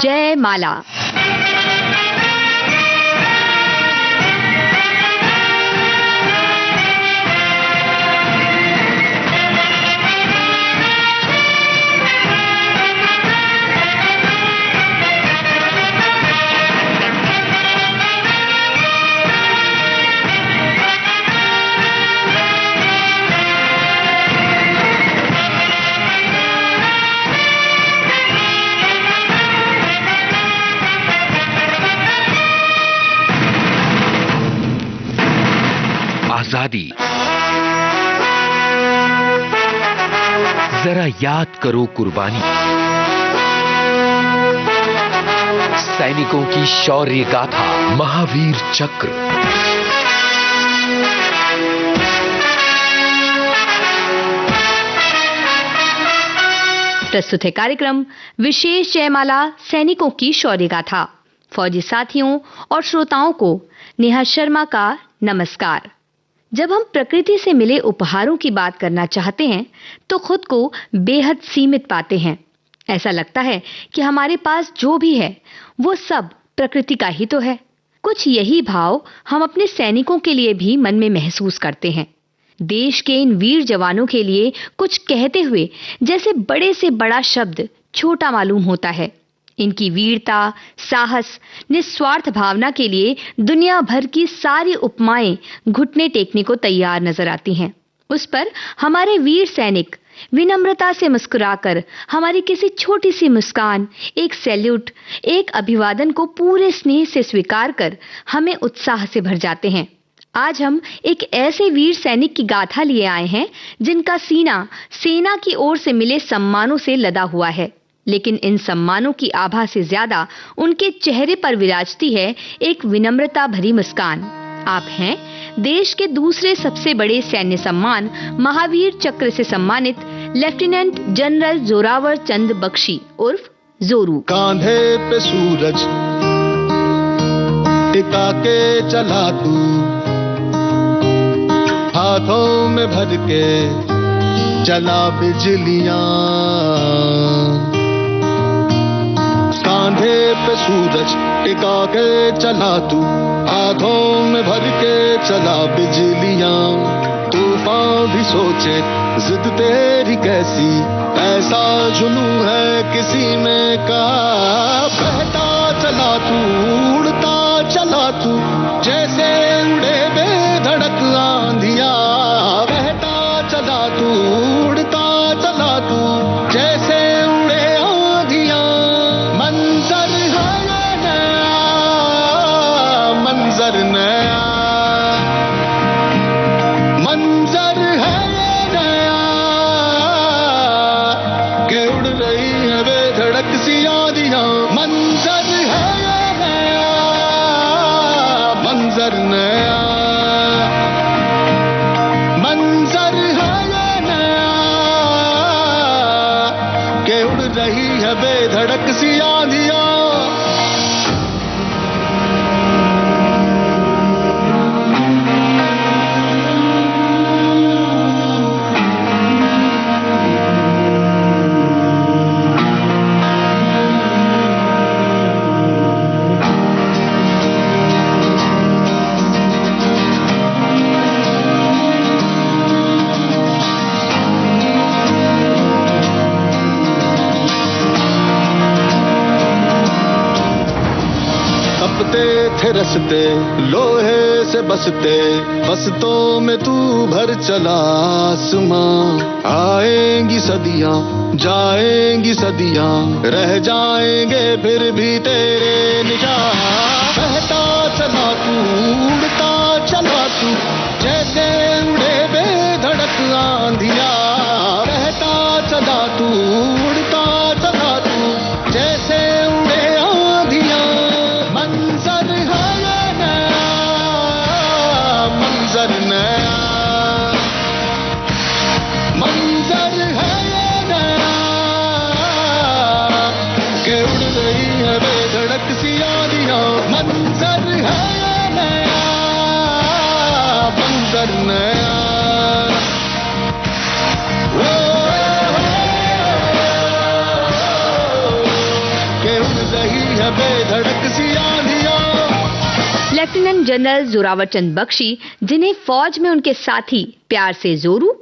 जय माला। आजादी। जरा याद करो कुर्बानी, सैनिकों की शौर्य गाथा, महावीर चक्र। प्रस्तुत है कार्यक्रम विशेष जयमाला सैनिकों की शौर्य गाथा। फौजी साथियों और श्रोताओं को नेहा शर्मा का नमस्कार। जब हम प्रकृति से मिले उपहारों की बात करना चाहते हैं तो खुद को बेहद सीमित पाते हैं। ऐसा लगता है कि हमारे पास जो भी है वो सब प्रकृति का ही तो है। कुछ यही भाव हम अपने सैनिकों के लिए भी मन में महसूस करते हैं। देश के इन वीर जवानों के लिए कुछ कहते हुए जैसे बड़े से बड़ा शब्द छोटा मालूम होता है। इनकी वीरता, साहस, निस्वार्थ भावना के लिए दुनिया भर की सारी उपमाएं घुटने टेकने को तैयार नजर आती हैं। उस पर हमारे वीर सैनिक विनम्रता से मुस्कुराकर हमारी किसी छोटी सी मुस्कान, एक सैल्यूट, एक अभिवादन को पूरे स्नेह से स्वीकार कर हमें उत्साह से भर जाते हैं। आज हम एक ऐसे वीर सैनिक की गाथा लिए आए हैं जिनका सीना सेना की ओर से मिले सम्मानों से लदा हुआ है, लेकिन इन सम्मानों की आभा से ज्यादा उनके चेहरे पर विराजती है एक विनम्रता भरी मुस्कान। आप हैं देश के दूसरे सबसे बड़े सैन्य सम्मान महावीर चक्र से सम्मानित लेफ्टिनेंट जनरल जोरावर चंद बख्शी उर्फ जोरू। कांधे पे सूरज टिका के चला तू, हाथों में भर के चला बिजलियां। कांधे पे सूरज टिका के चला तू, हाथों में भर के चला बिजलियां। तूफान भी सोचे जिद तेरी कैसी, ऐसा जुनू है किसी में का। बहता चला तू, उड़ता चला तू, जैसे उड़े बेधड़क आंधिया। बहता चला तू, उड़ता चला तू, जैसे उड़े आंधिया। मंजर है नया, मंजर नया, मंजर है नया, के उड़ रही है बेधड़क सी आंधियां। मंजर है नया, मंजर नया, मंजर है नया, के उड़ रही है बेधड़क सी आंधियां। थे रसते लोहे से बसते, बसतों में तू भर चला आसमां। आएंगी सदियां, जाएंगी सदियां, रह जाएंगे फिर भी तेरे निगाह। बहता चला तू, उड़ता चला तू, जैसे उड़े बेधड़क आंधिया। बहता चला तू, उड़ता चला तू, जैसे उड़े आंधिया। मंजर है नया, मंजर नया, मंजर है नया, के उड़ रही है बेधड़क सी आंधियां। मंजर है नया, मंजर नया, के उड़ रही रही है बेधड़क सी आंधियां। लेफ्टिनेंट जनरल जोरावर चंद बख्शी, जिन्हें फौज में उनके साथी प्यार से जोरू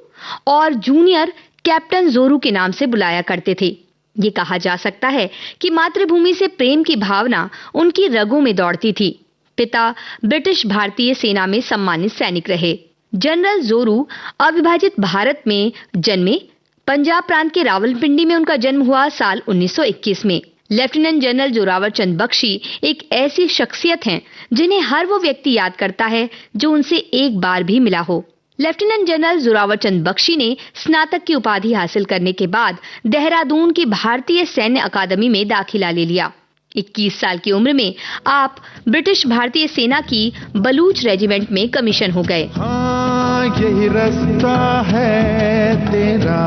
और जूनियर कैप्टन जोरू के नाम से बुलाया करते थे। ये कहा जा सकता है कि मातृभूमि से प्रेम की भावना उनकी रगों में दौड़ती थी। पिता ब्रिटिश भारतीय सेना में सम्मानित सैनिक रहे। जनरल जोरू अविभाजित भारत में जन्मे। पंजाब प्रांत के रावलपिंडी में उनका जन्म हुआ साल 1921 में। लेफ्टिनेंट जनरल जोरावर चंद बख्शी एक ऐसी शख्सियत हैं जिन्हें हर वो व्यक्ति याद करता है जो उनसे एक बार भी मिला हो। लेफ्टिनेंट जनरल जोरावर चंद बख्शी ने स्नातक की उपाधि हासिल करने के बाद देहरादून की भारतीय सैन्य अकादमी में दाखिला ले लिया। 21 साल की उम्र में आप ब्रिटिश भारतीय सेना की बलूच रेजिमेंट में कमीशन हो गए। हाँ, यही रास्ता है तेरा,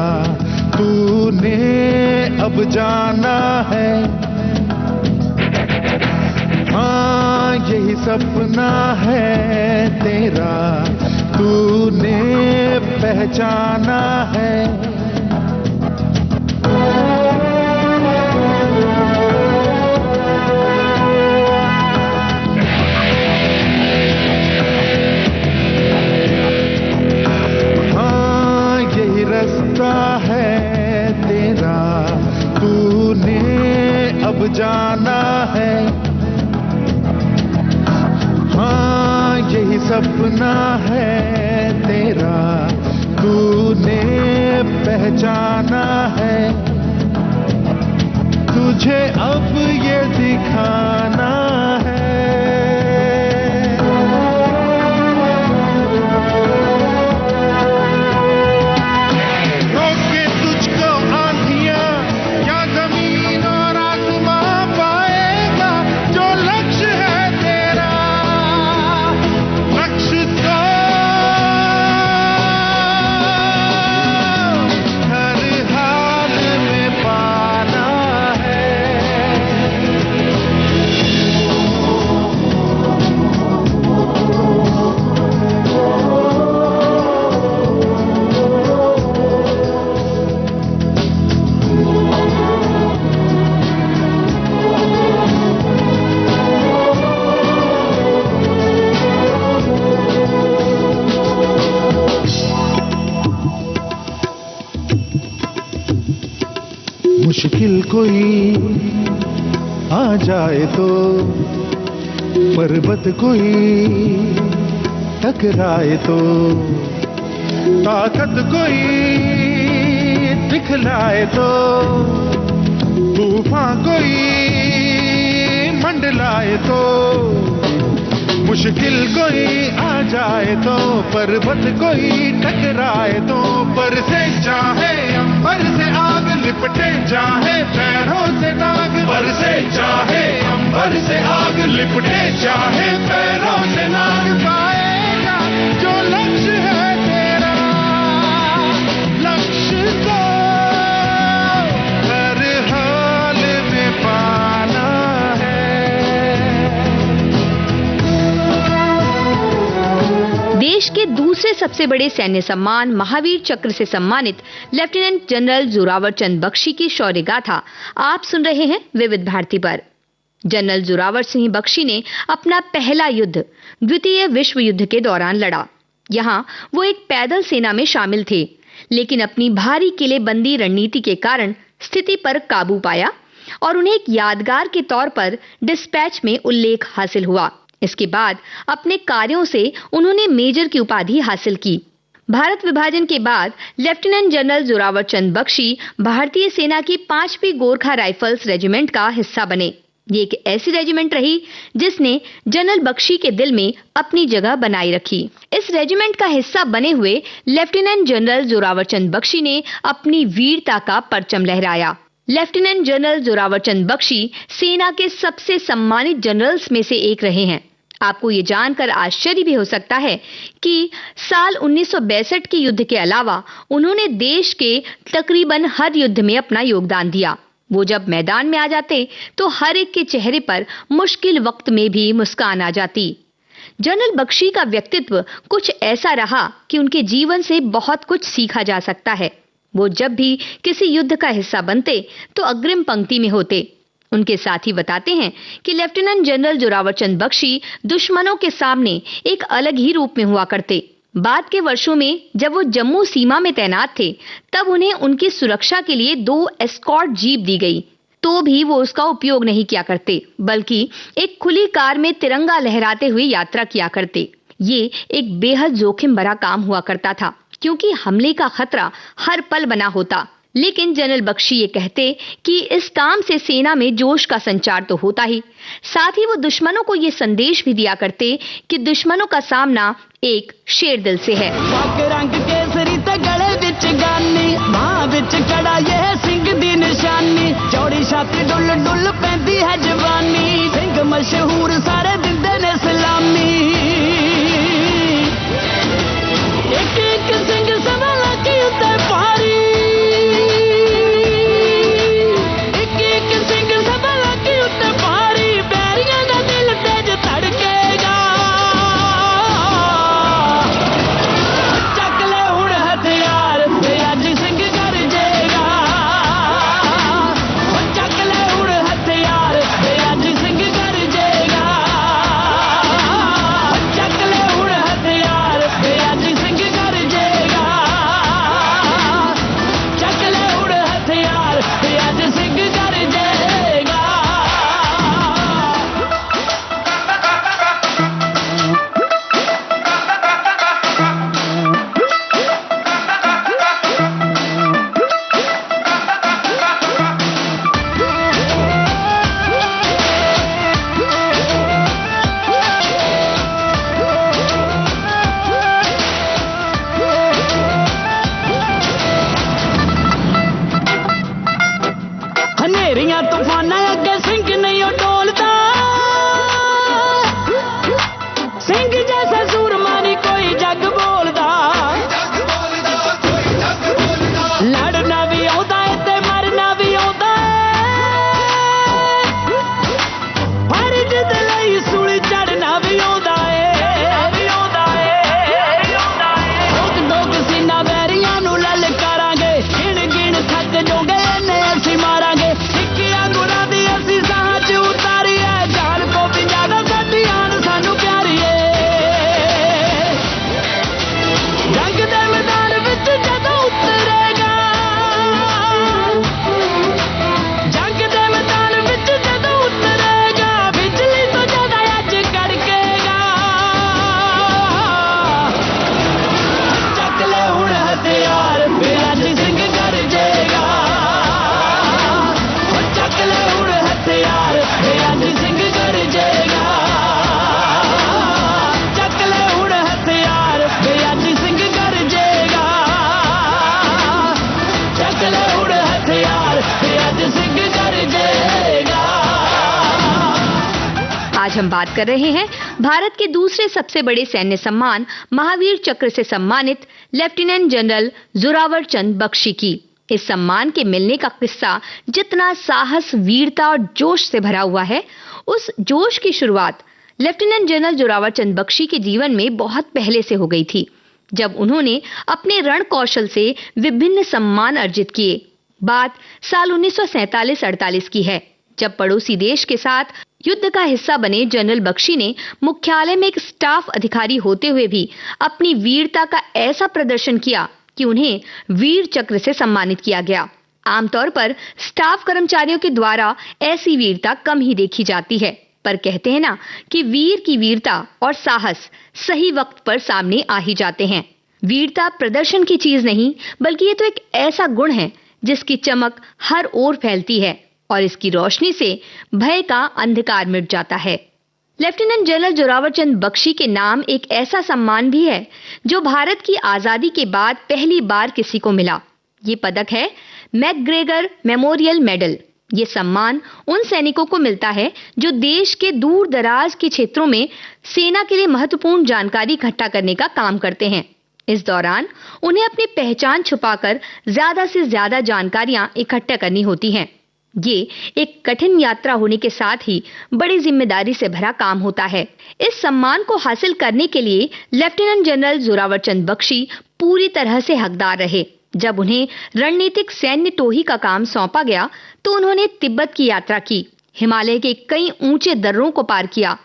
तूने अब जाना है। हाँ, यही सपना है तेरा, तूने पहचाना है। हाँ, यही रास्ता है तेरा, तूने अब जाना है। हाँ, यही सपना है तेरा, तूने पहचाना है। तुझे अब ये दिखाना है। रोके तुझको आंधियां या जमीन और आसमां पाएगा, जो लक्ष्य है तेरा, लक्ष्य तो हर हाल में पाना है। मुश्किल कोई आ जाए तो, पर्वत कोई टकराए तो, ताकत कोई दिखलाए तो, तूफान कोई मंडलाए तो, मुश्किल कोई आ जाए तो, पर्वत कोई टकराए तो, पर से चाहे अंबर से आग लिपटे चाहे पैरों से नाग, पर से चाहे अंबर से आग लिपटे चाहे पैरों से नाग, पाएगा जो लक्ष्य है तेरा, लक्ष्य को हर हाल में पाना है। देश के दूसरे सबसे बड़े सैन्य सम्मान महावीर चक्र से सम्मानित लेफ्टिनेंट जनरल जोरावर चंद बख्शी की शौर्य गाथा आप सुन रहे हैं विविध भारती पर। जनरल जोरावर सिंह बख्शी ने अपना पहला युद्ध द्वितीय विश्व युद्ध के दौरान लड़ा। यहाँ वो एक पैदल सेना में शामिल थे, लेकिन अपनी भारी किलेबंदी रणनीति के कारण स्थिति पर काबू पाया और उन्हें एक यादगार के तौर पर डिस्पैच में उल्लेख हासिल हुआ। इसके बाद अपने कार्यों से उन्होंने मेजर की उपाधि हासिल की। भारत विभाजन के बाद लेफ्टिनेंट जनरल जोरावर चंद बख्शी भारतीय सेना की 5वीं गोरखा राइफल्स रेजिमेंट का हिस्सा बने। ये एक ऐसी रेजिमेंट रही जिसने जनरल बख्शी के दिल में अपनी जगह बनाई रखी। इस रेजिमेंट का हिस्सा बने हुए लेफ्टिनेंट जनरल जोरावर चंद बख्शी ने अपनी वीरता का परचम लहराया। लेफ्टिनेंट जनरल जोरावर चंद बख्शी सेना के सबसे सम्मानित जनरल्स में से एक रहे हैं। आपको ये जानकर आश्चर्य भी हो सकता है कि साल 1962 के युद्ध के अलावा उन्होंने देश के तकरीबन हर युद्ध में अपना योगदान दिया। वो जब मैदान में आ जाते तो हर एक के चेहरे पर मुश्किल वक्त में भी मुस्कान आ जाती। जनरल बख्शी का व्यक्तित्व कुछ ऐसा रहा कि उनके जीवन से बहुत कुछ सीखा जा सकता है। वो जब भी किसी युद्ध का हिस्सा बनते तो अग्रिम पंक्ति में होते। उनके साथी बताते हैं कि लेफ्टिनेंट जनरल जोरावर चंद बख्शी दुश्मनों के सामने एक अलग ही रूप में हुआ करते। बाद के वर्षों में जब वो जम्मू सीमा में तैनात थे, तब उन्हें उनकी सुरक्षा के लिए 2 एस्कॉर्ट जीप दी गई, तो भी वो उसका उपयोग नहीं किया करते, बल्कि एक खुली कार में तिरंगा लहराते हुए यात्रा किया करते। ये एक बेहद जोखिम भरा काम हुआ करता था, क्योंकि हमले का खतरा हर पल बना होता। लेकिन जनरल बख्शी ये कहते कि इस काम से सेना में जोश का संचार तो होता ही, साथ ही वो दुश्मनों को ये संदेश भी दिया करते कि दुश्मनों का सामना एक शेर दिल से है। रंग केसरी ते गले विच गानी, मां विच कड़ा ये सिंह दी निशानी, चौड़ी छाती डुल डुल पैंदी है जवानी, सिंह मशहूर सारे दिंदे ने सलामी। एक एक सिंह सवाला की उत्ते पारी, आज हम बात कर रहे हैं भारत के दूसरे सबसे बड़े सैन्य सम्मान महावीर चक्र से सम्मानित लेफ्टिनेंट जनरल जोरावर चंद बख्शी की। इस सम्मान के मिलने का किस्सा जितना साहस, वीरता और जोश से भरा हुआ है, उस जोश की शुरुआत लेफ्टिनेंट जनरल जोरावर चंद बख्शी के जीवन में बहुत पहले से हो गई थी, जब उन्होंने अपने रण कौशल से विभिन्न सम्मान अर्जित किए। बात साल 1947-48 की है, जब पड़ोसी देश के साथ युद्ध का हिस्सा बने जनरल बख्शी ने मुख्यालय में एक स्टाफ अधिकारी होते हुए भी अपनी वीरता का ऐसा प्रदर्शन किया कि उन्हें वीर चक्र से सम्मानित किया गया। आमतौर पर स्टाफ कर्मचारियों के द्वारा ऐसी वीरता कम ही देखी जाती है, पर कहते हैं ना कि वीर की वीरता और साहस सही वक्त पर सामने आ ही जाते हैं। वीरता प्रदर्शन की चीज नहीं, बल्कि ये तो एक ऐसा गुण है जिसकी चमक हर ओर फैलती है और इसकी रोशनी से भय का अंधकार मिट जाता है। लेफ्टिनेंट जनरल जोरावर चंद बख्शी के नाम एक ऐसा सम्मान भी है जो भारत की आजादी के बाद पहली बार किसी को मिला। ये पदक है मैकग्रेगर मेमोरियल मेडल। ये सम्मान उन सैनिकों को मिलता है जो देश के दूर दराज के क्षेत्रों में सेना के लिए महत्वपूर्ण जानकारी इकट्ठा करने का काम करते हैं। इस दौरान उन्हें अपनी पहचान छुपाकर ज्यादा से ज्यादा जानकारियां इकट्ठा करनी होती हैं। ये एक कठिन यात्रा होने के साथ ही बड़ी जिम्मेदारी से भरा काम होता है। इस सम्मान को हासिल करने के लिए लेफ्टिनेंट जनरल जोरावर चंद बख्शी पूरी तरह से हकदार रहे। जब उन्हें रणनीतिक सैन्य टोही का काम सौंपा गया तो उन्होंने तिब्बत की यात्रा की, हिमालय के कई ऊंचे दर्रों को पार किया,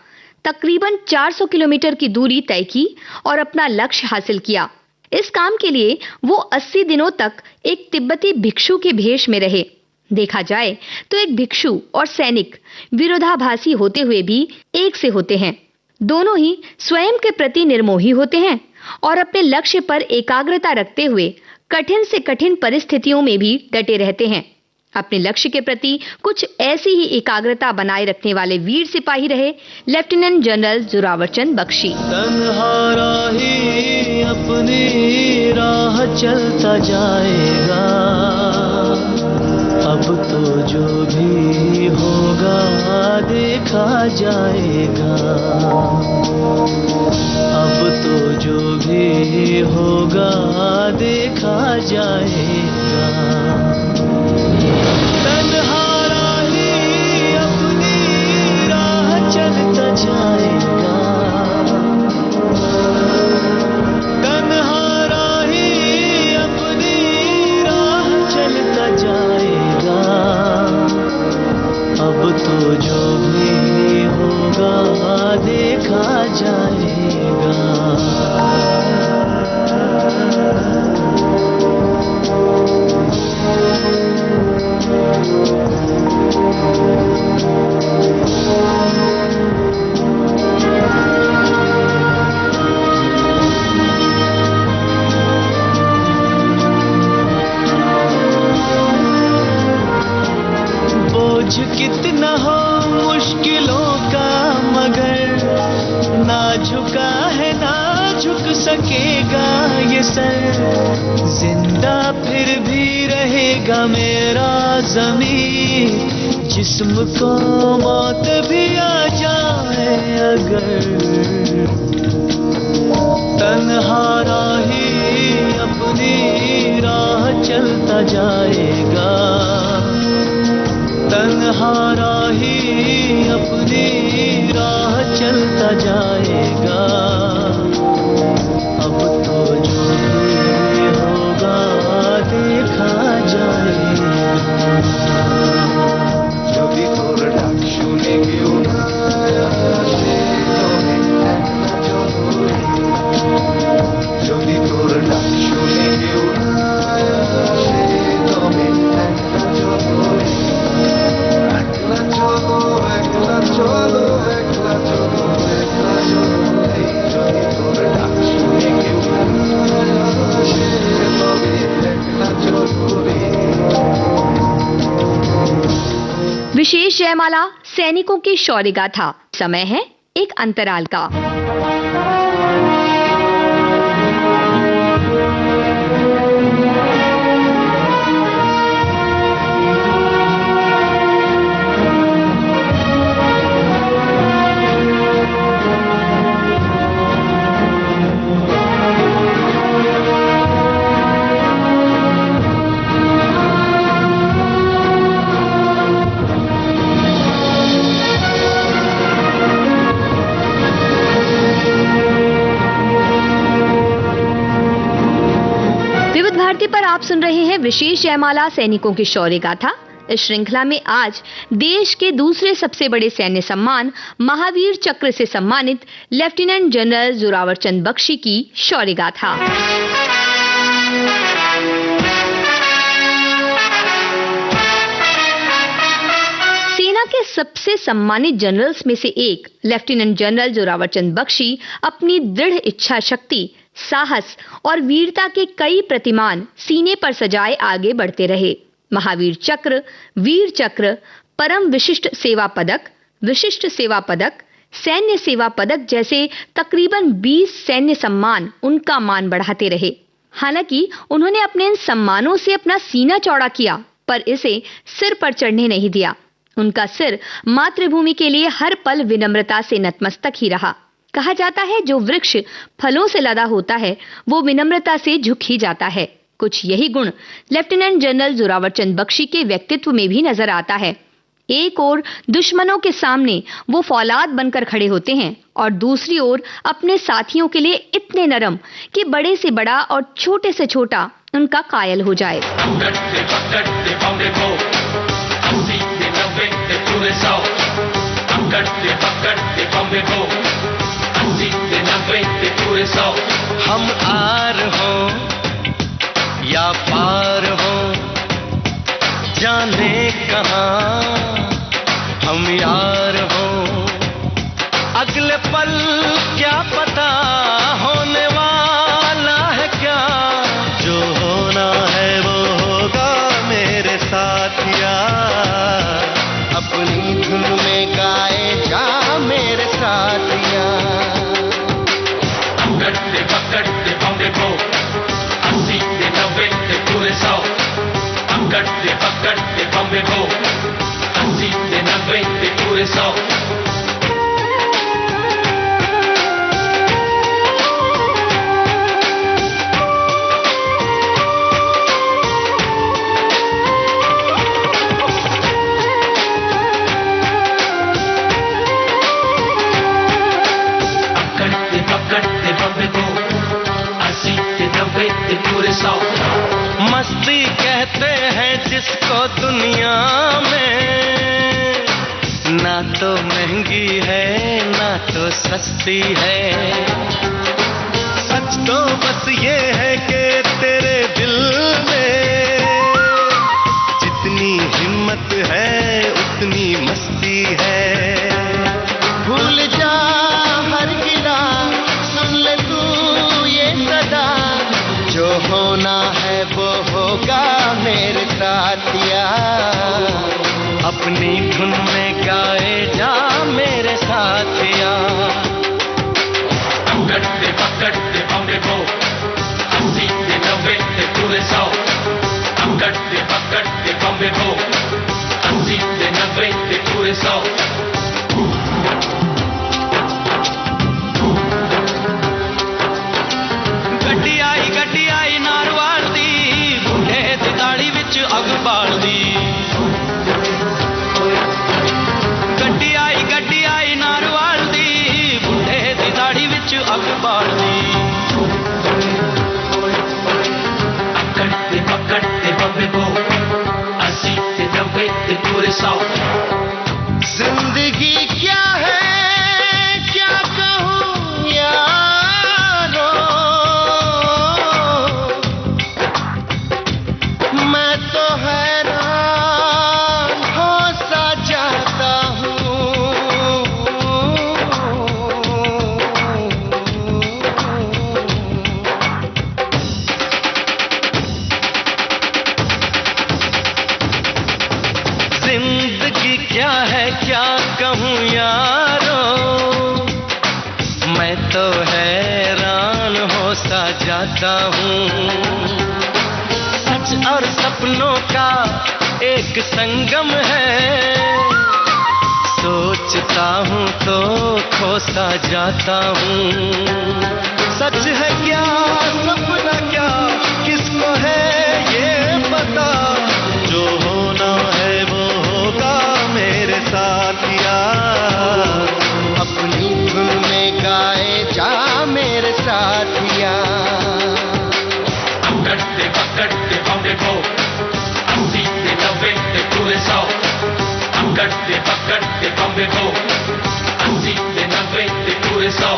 तकरीबन 400 किलोमीटर की दूरी तय की और अपना लक्ष्य हासिल किया। इस काम के लिए वो 80 दिनों तक एक तिब्बती भिक्षु के भेष में रहे। देखा जाए तो एक भिक्षु और सैनिक विरोधाभासी होते हुए भी एक से होते हैं। दोनों ही स्वयं के प्रति निर्मोही होते हैं और अपने लक्ष्य पर एकाग्रता रखते हुए कठिन से कठिन परिस्थितियों में भी डटे रहते हैं। अपने लक्ष्य के प्रति कुछ ऐसी ही एकाग्रता बनाए रखने वाले वीर सिपाही रहे लेफ्टिनेंट जनरल जोरावर चंद बख्शी। तन्हारा ही अपनी राह चलता जाएगा, अब तो जो भी होगा देखा जाएगा, अब तो जो भी होगा देखा जाएगा। तन्हारा ही अपनी राह चलता जाएगा, तन्हारा ही अपनी राह चलता जाएगा, अब तो जो भी होगा देखा जाएगा। बोझ कितना हो मुश्किलों का मगर ना झुका है ना झुक सकेगा ये सर, जिंदा फिर भी रहेगा मेरा ज़मीर, जिस्म को मौत भी आ जाए अगर। तन्हारा ही अपनी राह चलता जाएगा, तन्हारा ही अपनी राह चलता जाएगा, अब तो जो भी होगा देखा जाएगा। যদি তোর ডাক শুনে কেউ না আসে তবে একলা চলবে, যদি তোর ডাক শুনে কেউ না আসে তবে একলা চলবে, একলা চলো একলা চলো একলা চলো একলা চলো, যদি তোর ডাক শুনে কেউ না আসে তবে একলা চলবে। विशेष जयमाला सैनिकों की शौर्य गाथा। समय है एक अंतराल का। भारती पर आप सुन रहे हैं विशेष जयमाला सैनिकों की शौर्य गाथा। इस श्रृंखला में आज देश के दूसरे सबसे बड़े सैन्य सम्मान महावीर चक्र से सम्मानित लेफ्टिनेंट जनरल जोरावर चंद बख्शी की शौर्य गाथा। सेना के सबसे सम्मानित जनरल्स में से एक लेफ्टिनेंट जनरल जोरावर चंद बख्शी अपनी दृढ़ इच्छा शक्ति, साहस और वीरता के कई प्रतिमान सीने पर सजाए आगे बढ़ते रहे। महावीर चक्र, वीर चक्र, परम विशिष्ट सेवा पदक, सैन्य सेवा पदक जैसे तकरीबन 20 सैन्य सम्मान उनका मान बढ़ाते रहे। हालांकि उन्होंने अपने इन सम्मानों से अपना सीना चौड़ा किया, पर इसे सिर पर चढ़ने नहीं दिया। उनका सिर मातृभूमि के लिए हर पल विनम्रता से नतमस्तक ही रहा। कहा जाता है जो वृक्ष फलों से लदा होता है वो विनम्रता से झुक ही जाता है। कुछ यही गुण लेफ्टिनेंट जनरल जोरावर चंद बख्शी के व्यक्तित्व में भी नजर आता है। एक ओर दुश्मनों के सामने वो फौलाद बनकर खड़े होते हैं और दूसरी ओर अपने साथियों के लिए इतने नरम कि बड़े से बड़ा और छोटे से छोटा उनका कायल हो जाए। 90 पूरे 100 पकड़ते पकड़ते बम्बे को 80 90 पूरे 100 हम आर हो या पार हो जाने कहाँ हम यार हो अगले पल क्या पता होने वाला है क्या जो होना है वो होगा मेरे साथिया अपनी धुन में गाए जा मेरे साथिया पकड़ते पकड़ते बम्बे को 80 90 पूरे 100 पकड़ते पकड़ते बम्बे को 80 90 पूरे 100 मस्ती कहते हैं जिसको दुनिया में ना तो महंगी है ना तो सस्ती है सच तो बस ये है कि तेरे दिल में जितनी हिम्मत है उतनी मस्ती है भूल जा हर गिला सुन ले तू ये सदा जो होना है वो होगा मेरे साथिया अपनी धुन में गाए जा मेरे साथिया पकड़ते पकड़ते बम्बे को 80 90 पूरे 100 पकड़ते पकड़ते बम्बे को 80 90 पूरे 100 ਗੱਡੀ ਆਈ ਨਾਰਵਾਲ ਦੀ ਬੁੱਢੇ ਦੀ ਦਾੜੀ ਵਿੱਚ ਅੱਗ ਬਾਲਦੀ ਗੱਡੀ ਆਈ ਨਾਰਵਾਲ ਦੀ ਬੁੱਢੇ ਦੀ ਦਾੜੀ ਵਿੱਚ ਅੱਗ ਬਾਲਦੀ पकड़ते पकड़ते बम्बे को 80 90 पूरे 100 जिंदगी क्या है क्या कहूँ यारो मैं तो हैरान हो सा जाता जिंदगी क्या है क्या कहूँ यारो मैं तो हैरान हो सा जाता हूँ सच और सपनों का एक संगम है सोचता हूँ तो खो सा जाता हूँ सच है क्या सपना क्या किसको है ये पता जो होना है वो होगा मेरे साथिया अपनी धुन में गाए जा मेरे साथिया पकड़ते पकड़ते बम्बे को 80 90 पूरे 100 पकड़ते पकड़ते बम्बे को 80 90 पूरे 100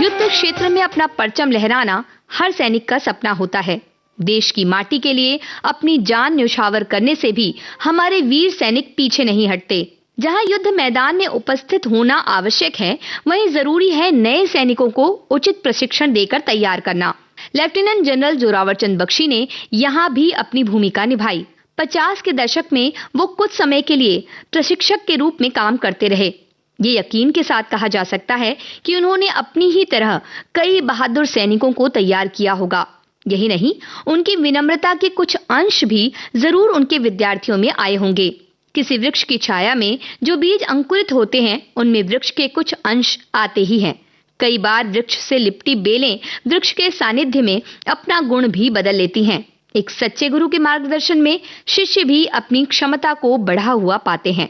युद्ध क्षेत्र में अपना परचम लहराना हर सैनिक का सपना होता है। देश की माटी के लिए अपनी जान न्यौछावर करने से भी हमारे वीर सैनिक पीछे नहीं हटते। जहां युद्ध मैदान में उपस्थित होना आवश्यक है, वहीं जरूरी है नए सैनिकों को उचित प्रशिक्षण देकर तैयार करना। लेफ्टिनेंट जनरल जोरावर चंद बख्शी ने यहाँ भी अपनी भूमिका निभाई। 50 के दशक में वो कुछ समय के लिए प्रशिक्षक के रूप में काम करते रहे। ये यकीन के साथ कहा जा सकता है कि उन्होंने अपनी ही तरह कई बहादुर सैनिकों को तैयार किया होगा। यही नहीं, उनकी विनम्रता के कुछ अंश भी जरूर उनके विद्यार्थियों में आए होंगे। किसी वृक्ष की छाया में जो बीज अंकुरित होते हैं, उनमें वृक्ष के कुछ अंश आते ही हैं। कई बार वृक्ष से लिपटी बेलें वृक्ष के सानिध्य में अपना गुण भी बदल लेती हैं। एक सच्चे गुरु के मार्गदर्शन में शिष्य भी अपनी क्षमता को बढ़ा हुआ पाते हैं।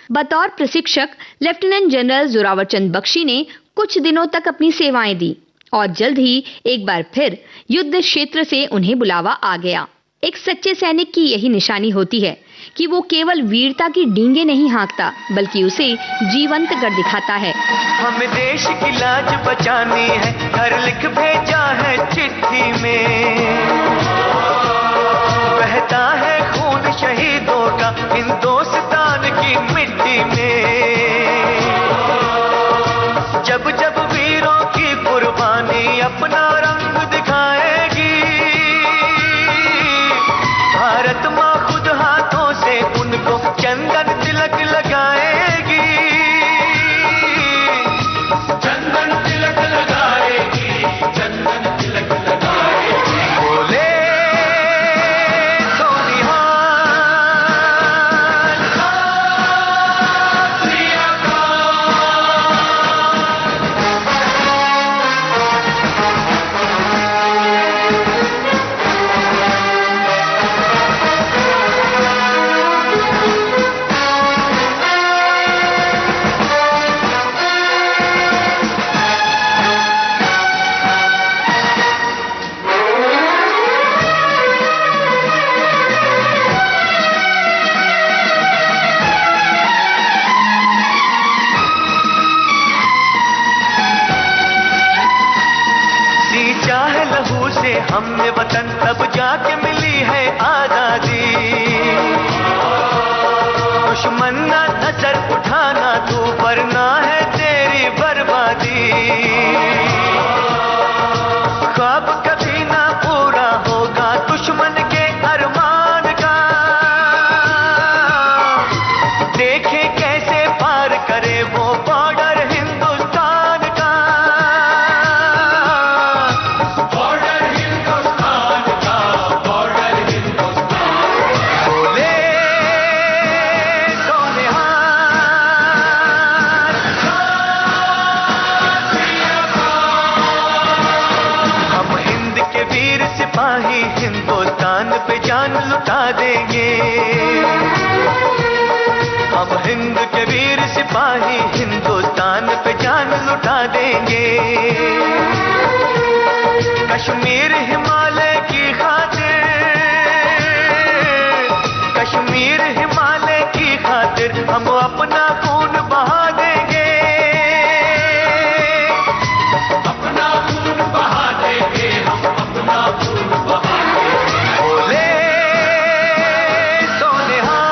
बतौर प्रशिक्षक लेफ्टिनेंट जनरल जोरावर चंद बख्शी ने कुछ दिनों तक अपनी सेवाएं दी और जल्द ही एक बार फिर युद्ध क्षेत्र से उन्हें बुलावा आ गया। एक सच्चे सैनिक की यही निशानी होती है कि वो केवल वीरता की डींगे नहीं हाँकता बल्कि उसे जीवंत कर दिखाता है। हमें देश की लाज बचानी है, घर लिख भेजा है चिट्ठी में। बहता है खून शहीदों का हिंदुस्तान की मिट्टी में। जब जब वीरों की कुर्बानी अपना रंग दिखाएगी, भारत माँ खुद हाथों से उनको चंदन तिलक लगाएगी। चंदन तिलक लगाएगी, चंदन तिलक लगाएगी। बोले तो निहाल प्रिया का सींचा है लहू से हमने वतन, तब जाके मिली है आजादी। दुश्मन ना नजर उठाना तू, वरना है तेरी बर्बादी। ख्वाब कभी ना पूरा होगा दुश्मन के अरमान का। देखे कैसे पार करे वो बॉर्डर हिंदुस्तान का। बॉर्डर हिंदुस्तान का, बॉर्डर हिंदुस्तान। बोले तो निहाल हम हिंद के वीर सिपाही हिंदुस्तान पे जान लुटा देंगे। हम हिंद के वीर सिपाही हिंदुस्तान पे जान लुटा देंगे। कश्मीर हिमालय की खातिर, कश्मीर हिमालय की खातिर हम अपना खून बहा देंगे। अपना खून बहा देंगे, हम अपना खून बहा देंगे। बोले तो निहाल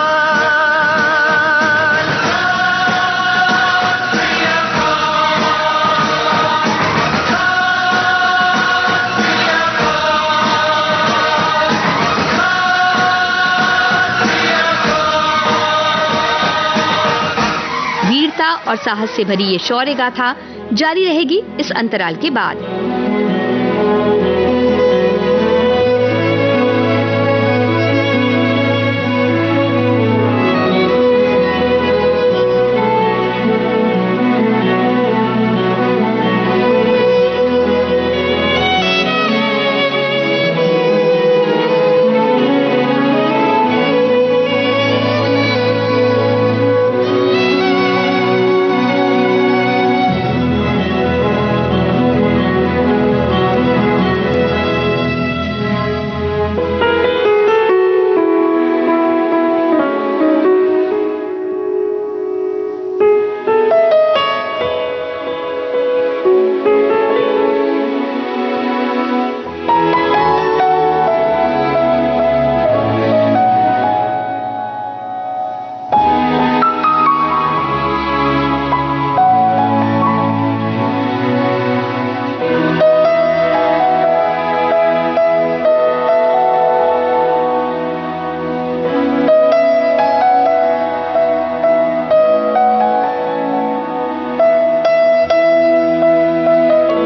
वीरता और साहस से भरी ये शौर्य गाथा जारी रहेगी इस अंतराल के बाद।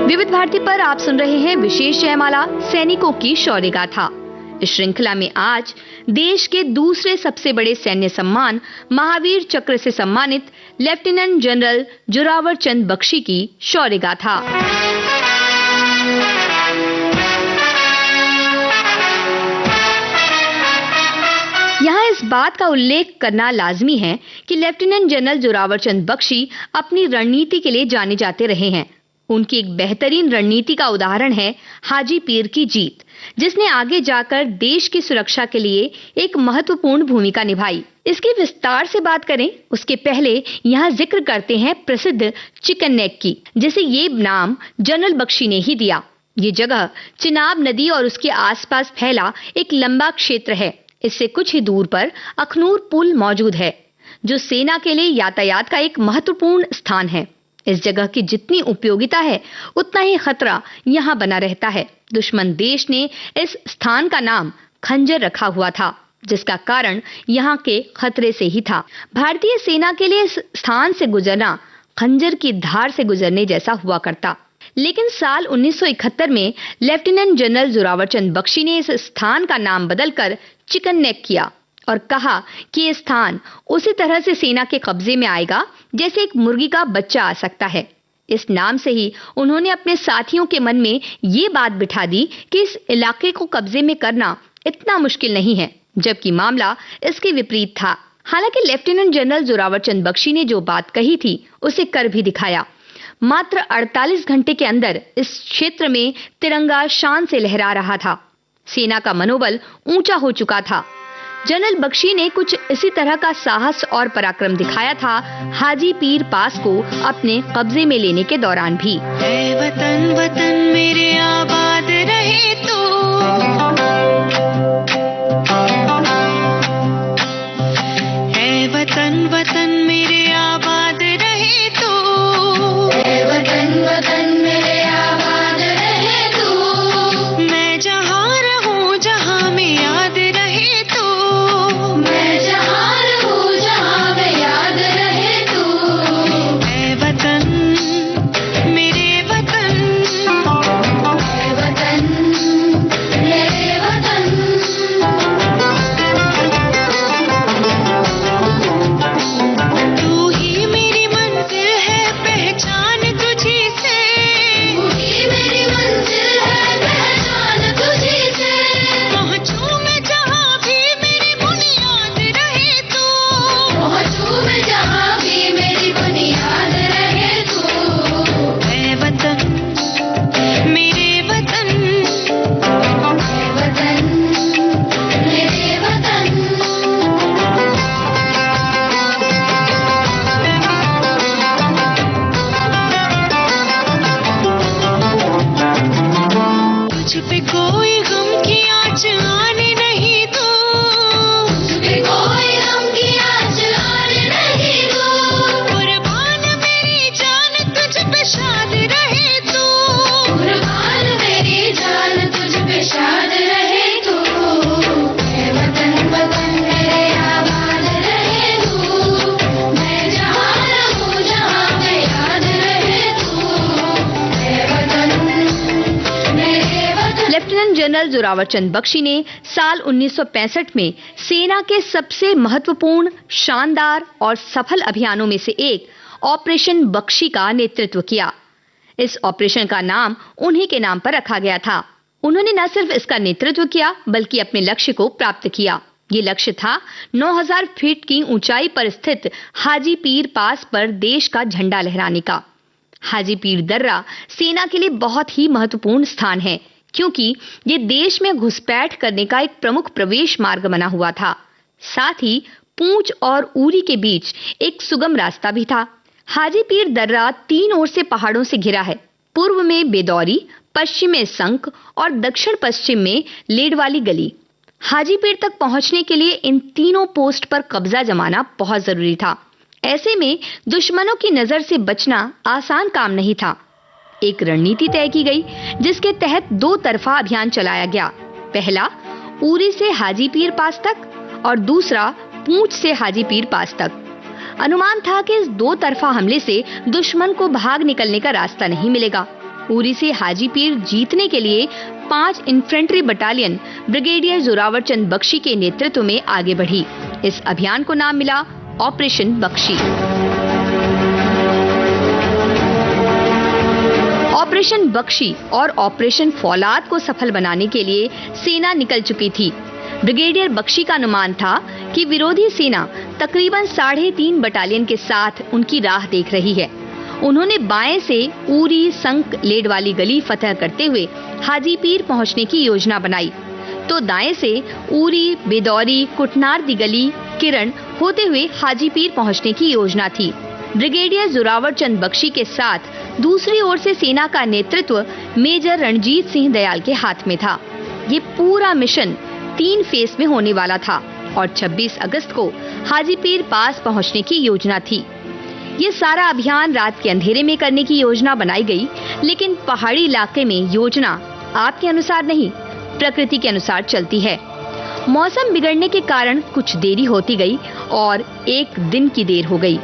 विविध भारती पर आप सुन रहे हैं विशेष जयमाला सैनिकों की शौर्य गाथा। इस श्रृंखला में आज देश के दूसरे सबसे बड़े सैन्य सम्मान महावीर चक्र से सम्मानित लेफ्टिनेंट जनरल जोरावर चंद बख्शी की शौर्य गाथा। यहाँ इस बात का उल्लेख करना लाजमी है कि लेफ्टिनेंट जनरल जोरावर चंद बख्शी अपनी रणनीति के लिए जाने जाते रहे हैं। उनकी एक बेहतरीन रणनीति का उदाहरण है हाजी पीर की जीत, जिसने आगे जाकर देश की सुरक्षा के लिए एक महत्वपूर्ण भूमिका निभाई। इसकी विस्तार से बात करें उसके पहले यहाँ जिक्र करते हैं प्रसिद्ध चिकन नेक की, जिसे ये नाम जनरल बख्शी ने ही दिया। ये जगह चिनाब नदी और उसके आसपास फैला एक लंबा क्षेत्र है। इससे कुछ ही दूर पर अखनूर पुल मौजूद है, जो सेना के लिए यातायात का एक महत्वपूर्ण स्थान है। इस जगह की जितनी उपयोगिता है उतना ही खतरा यहाँ बना रहता है। दुश्मन देश ने इस स्थान का नाम खंजर रखा हुआ था, जिसका कारण यहाँ के खतरे से ही था। भारतीय सेना के लिए इस स्थान से गुजरना खंजर की धार से गुजरने जैसा हुआ करता। लेकिन साल 1971 में लेफ्टिनेंट जनरल जोरावर चंद बख्शी ने इस स्थान का नाम बदलकर चिकन नेक किया और कहा कि ये स्थान उसी तरह से सेना के कब्जे में आएगा जैसे एक मुर्गी का बच्चा आ सकता है। इस नाम से ही उन्होंने अपने साथियों के मन में ये बात बिठा दी कि इस इलाके को कब्जे में करना इतना मुश्किल नहीं है, जबकि मामला इसके विपरीत था। हालांकि लेफ्टिनेंट जनरल जोरावर चंद बख्शी ने जो बात कही थी उसे कर भी दिखाया। मात्र 48 घंटे के अंदर इस क्षेत्र में तिरंगा शान से लहरा रहा था। सेना का मनोबल ऊंचा हो चुका था। जनरल बख्शी ने कुछ इसी तरह का साहस और पराक्रम दिखाया था हाजी पीर पास को अपने कब्जे में लेने के दौरान भी। ऐ वतन वतन मेरे आबाद रहे तू, ऐ वतन वतन मेरे आबाद रहे तू, ऐ वतन वतन मेरे आबाद रहे तू। मैं जहाँ रहूं जहाँ में याद रहे तू, मैं जहाँ रहूं जहाँ में याद रहे तू। ऐ वतन मेरे वतन, ऐ वतन मेरे वतन। तू ही मेरी मंजिल है पहचान तुझी से, तू ही मेरी मंजिल है पहचान तुझी से। पहुँचूं मैं जहाँ भी मेरी बुनियाद रहे तू, पहुँचूं मैं जहाँ भी मेरी बुनियाद रहे तू। ऐ वतन मेरे वतन, ऐ वतन मेरे वतन। तुझ पे कोई गम की आँच आने नहीं दूँ, तुझ पे कोई गम की आँच आने नहीं दूँ। कुर्बान मेरी जान तुझ पे शाद रहे तू, कुर्बान मेरी जान तुझ पे शाद रहे तू। ऐ वतन वतन मेरे आबाद रहे तू, मैं जहाँ रहूं जहाँ में याद रहे तू। ऐ वतन मेरे वतन। लेफ्टिनेंट जनरल जोरावर चंद बख्शी ने साल 1965 में सेना के सबसे महत्वपूर्ण, शानदार और सफल अभियानों में से एक ऑपरेशन बख्शी का नेतृत्व किया। इस ऑपरेशन का नाम उन्हीं के नाम पर रखा गया था। उन्होंने न सिर्फ इसका नेतृत्व किया बल्कि अपने लक्ष्य को प्राप्त किया। ये लक्ष्य था 9000 फीट की ऊंचाई पर स्थित हाजी पीर पास पर देश का झंडा लहराने का। हाजी पीर दर्रा सेना के लिए बहुत ही महत्वपूर्ण स्थान है, क्योंकि ये देश में घुसपैठ करने का एक प्रमुख प्रवेश मार्ग बना हुआ था। साथ ही पूंछ और उरी के बीच एक सुगम रास्ता भी था। हाजी पीर दर्रा 3 ओर से पहाड़ों से घिरा है। पूर्व में बेदौरी, पश्चिम में संक और दक्षिण पश्चिम में लेडवाली गली। हाजी पीर तक पहुंचने के लिए इन तीनों पोस्ट पर कब्जा जमाना बहुत जरूरी था। ऐसे में दुश्मनों की नजर से बचना आसान काम नहीं था। एक रणनीति तय की गई, जिसके तहत 2 तरफा अभियान चलाया गया। पहला उरी से हाजी पीर पास तक और दूसरा पूंछ से हाजी पीर पास तक। अनुमान था कि इस 2 तरफा हमले से दुश्मन को भाग निकलने का रास्ता नहीं मिलेगा। उरी से हाजी पीर जीतने के लिए 5 इन्फेंट्री बटालियन ब्रिगेडियर जोरावर चंद बख्शी के नेतृत्व में आगे बढ़ी। इस अभियान को नाम मिला ऑपरेशन बख्शी। ऑपरेशन बख्शी और ऑपरेशन फौलाद को सफल बनाने के लिए सेना निकल चुकी थी। ब्रिगेडियर बख्शी का अनुमान था कि विरोधी सेना तकरीबन 3.5 बटालियन के साथ उनकी राह देख रही है उन्होंने बाएं से उरी संक लेडवाली गली फतह करते हुए हाजी पीर पहुंचने की योजना बनाई, तो दाएं से उरी, बेदौरी, कुटनार दी गली, किरण होते हुए हाजी पीर पहुंचने की योजना थी। ब्रिगेडियर जोरावर चंद बख्शी के साथ दूसरी ओर से सेना का नेतृत्व मेजर रणजीत सिंह दयाल के हाथ में था। ये पूरा मिशन 3 फेज में होने वाला था और 26 अगस्त को हाजी पीर पास पहुंचने की योजना थी। ये सारा अभियान रात के अंधेरे में करने की योजना बनाई गई, लेकिन पहाड़ी इलाके में योजना आपके अनुसार नहीं, प्रकृति के अनुसार चलती है। मौसम बिगड़ने के कारण कुछ देरी होती गई और 1 दिन की देर हो गई।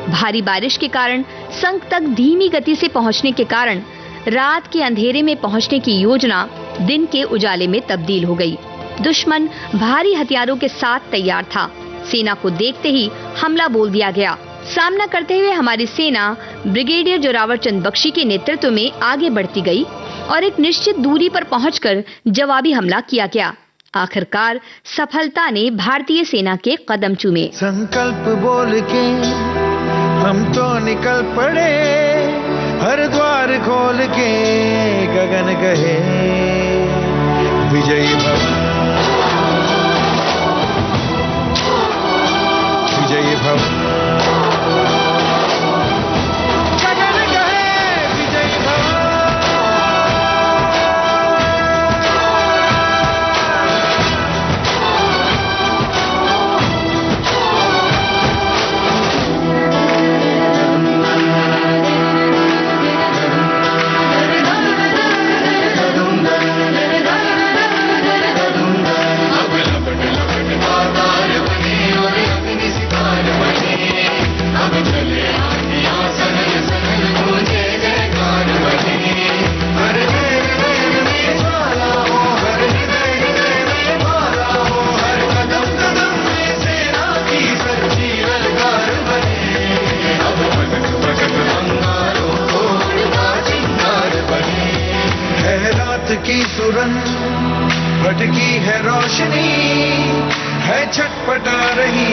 भारी बारिश के कारण संक तक धीमी गति से पहुंचने के कारण रात के अंधेरे में पहुंचने की योजना दिन के उजाले में तब्दील हो गई। दुश्मन भारी हथियारों के साथ तैयार था। सेना को देखते ही हमला बोल दिया गया। सामना करते हुए हमारी सेना ब्रिगेडियर जोरावर चंद बख्शी के नेतृत्व में आगे बढ़ती गई और एक निश्चित दूरी पर पहुंचकर जवाबी हमला किया गया। आखिरकार सफलता ने भारतीय सेना के कदम चूमे। संकल्प बोल के हम तो निकल पड़े, हर द्वार खोल के गगन कहे विजयी भव, विजयी भव, गगन कहे विजयी भव। की सुरंग भटकी है रोशनी, है छटपटा रही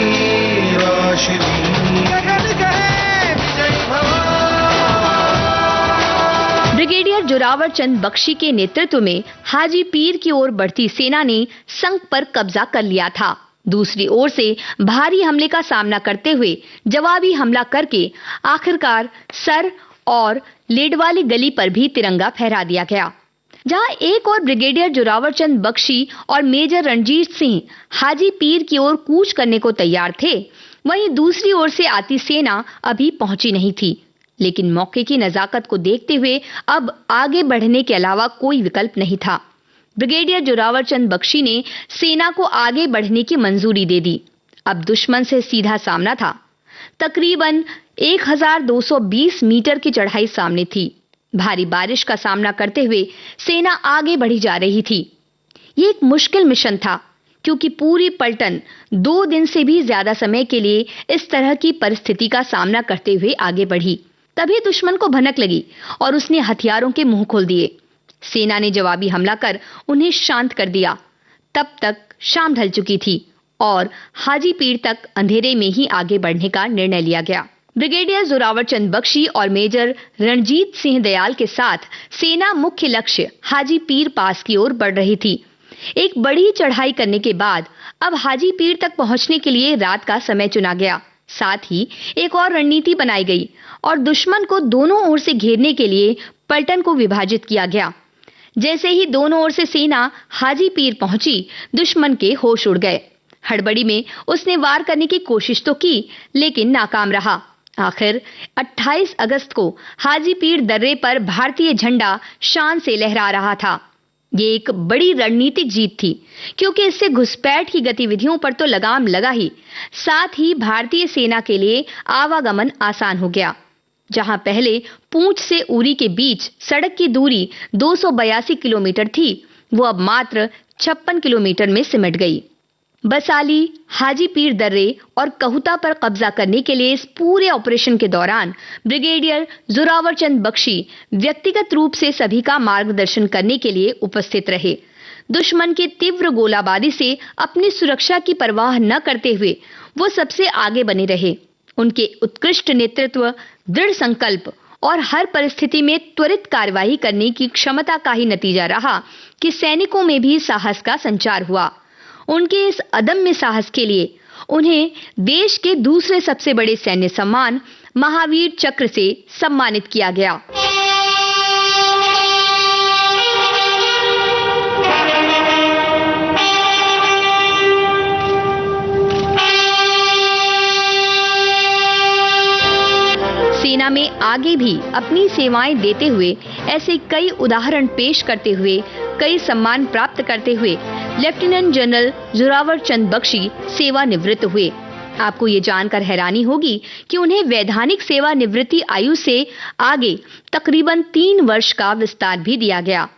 रोशनी, गगन कहे विजयी भव। ब्रिगेडियर जोरावर चंद बख्शी के नेतृत्व में हाजी पीर की ओर बढ़ती सेना ने संक पर कब्जा कर लिया था। दूसरी ओर से भारी हमले का सामना करते हुए जवाबी हमला करके आखिरकार सर और लेडवाली गली पर भी तिरंगा फहरा दिया गया। जहां एक और ब्रिगेडियर जोरावर चंद बख्शी और मेजर रणजीत सिंह हाजी पीर की ओर कूच करने को तैयार थे, वहीं दूसरी ओर से आती सेना अभी पहुंची नहीं थी। लेकिन मौके की नजाकत को देखते हुए अब आगे बढ़ने के अलावा कोई विकल्प नहीं था। ब्रिगेडियर जोरावर चंद बख्शी ने सेना को आगे बढ़ने की मंजूरी दे दी। अब दुश्मन से सीधा सामना था। तकरीबन 1220 मीटर की चढ़ाई सामने थी। भारी बारिश का सामना करते हुए सेना आगे बढ़ी जा रही थी। ये एक मुश्किल मिशन था, क्योंकि पूरी पलटन 2 दिन से भी ज्यादा समय के लिए इस तरह की परिस्थिति का सामना करते हुए आगे बढ़ी। तभी दुश्मन को भनक लगी और उसने हथियारों के मुंह खोल दिए। सेना ने जवाबी हमला कर उन्हें शांत कर दिया। तब तक शाम ढल चुकी थी और हाजी पीर तक अंधेरे में ही आगे बढ़ने का निर्णय लिया गया। ब्रिगेडियर जोरावर चंद बख्शी और मेजर रणजीत सिंह दयाल के साथ सेना मुख्य लक्ष्य हाजी पीर पास की ओर बढ़ रही थी। एक बड़ी चढ़ाई करने के बाद अब हाजी पीर तक पहुंचने के लिए रात का समय चुना गया। साथ ही एक और रणनीति बनाई गई और दुश्मन को दोनों ओर से घेरने के लिए पलटन को विभाजित किया गया। जैसे ही दोनों ओर से सेना हाजी पीर पहुंची, दुश्मन के होश उड़ गए। हड़बड़ी में उसने वार करने की कोशिश तो की, लेकिन नाकाम रहा। आखिर 28 अगस्त को हाजी पीर दर्रे पर भारतीय झंडा शान से लहरा रहा था। ये एक बड़ी रणनीतिक जीत थी, क्योंकि इससे घुसपैठ की गतिविधियों पर तो लगाम लगा ही, साथ ही भारतीय सेना के लिए आवागमन आसान हो गया। जहां पहले पूंछ से उरी के बीच सड़क की दूरी 282 किलोमीटर थी, वो अब मात्र 56 किलोमीटर में सिमट गई। बसाली, हाजी पीर दर्रे और कहुता पर कब्जा करने के लिए इस पूरे ऑपरेशन के दौरान ब्रिगेडियर जोरावर चंद बख्शी व्यक्तिगत रूप से सभी का मार्गदर्शन करने के लिए उपस्थित रहे। दुश्मन के तीव्र गोलाबारी से अपनी सुरक्षा की परवाह न करते हुए वो सबसे आगे बने रहे। उनके उत्कृष्ट नेतृत्व, दृढ़ संकल्प और हर परिस्थिति में त्वरित कार्यवाही करने की क्षमता का ही नतीजा रहा कि सैनिकों में भी साहस का संचार हुआ। उनके इस अदम्य साहस के लिए उन्हें देश के दूसरे सबसे बड़े सैन्य सम्मान महावीर चक्र से सम्मानित किया गया। सेना में आगे भी अपनी सेवाएं देते हुए ऐसे कई उदाहरण पेश करते हुए कई सम्मान प्राप्त करते हुए लेफ्टिनेंट जनरल जोरावर चंद बख्शी सेवानिवृत्त हुए। आपको ये जानकर हैरानी होगी कि उन्हें वैधानिक सेवानिवृत्ति आयु से आगे तकरीबन 3 वर्ष का विस्तार भी दिया गया।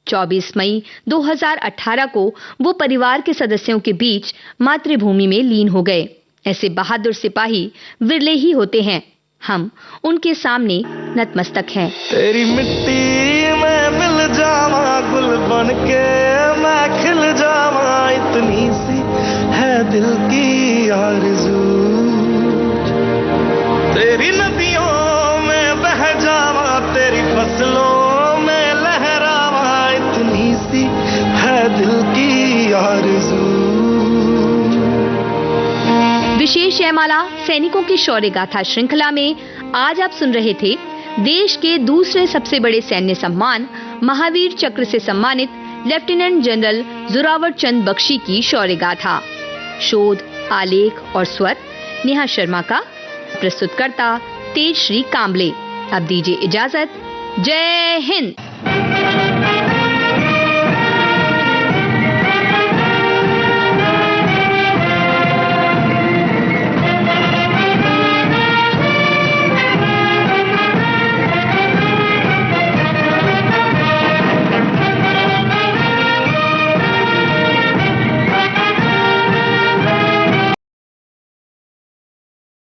24 मई 2018 को वो परिवार के सदस्यों के बीच मातृभूमि में लीन हो गए। ऐसे बहादुर सिपाही विरले ही होते हैं। हम उनके सामने नतमस्तक हैं। तेरी मिट्टी में मिल जावा गुल बन के मैं खिल जावा, इतनी सी है दिल की आरज़ू। तेरी नदियों में बह जावा, तेरी फसलों में लहरावा, इतनी सी है दिल की आरज़ू। विशेष जयमाला सैनिकों की शौर्य गाथा श्रृंखला में आज आप सुन रहे थे देश के दूसरे सबसे बड़े सैन्य सम्मान महावीर चक्र से सम्मानित लेफ्टिनेंट जनरल जोरावर चंद बख्शी की शौर्य गाथा। शोध, आलेख और स्वर नेहा शर्मा का, प्रस्तुतकर्ता तेजश्री कांबले। अब दीजिए इजाजत। जय हिंद।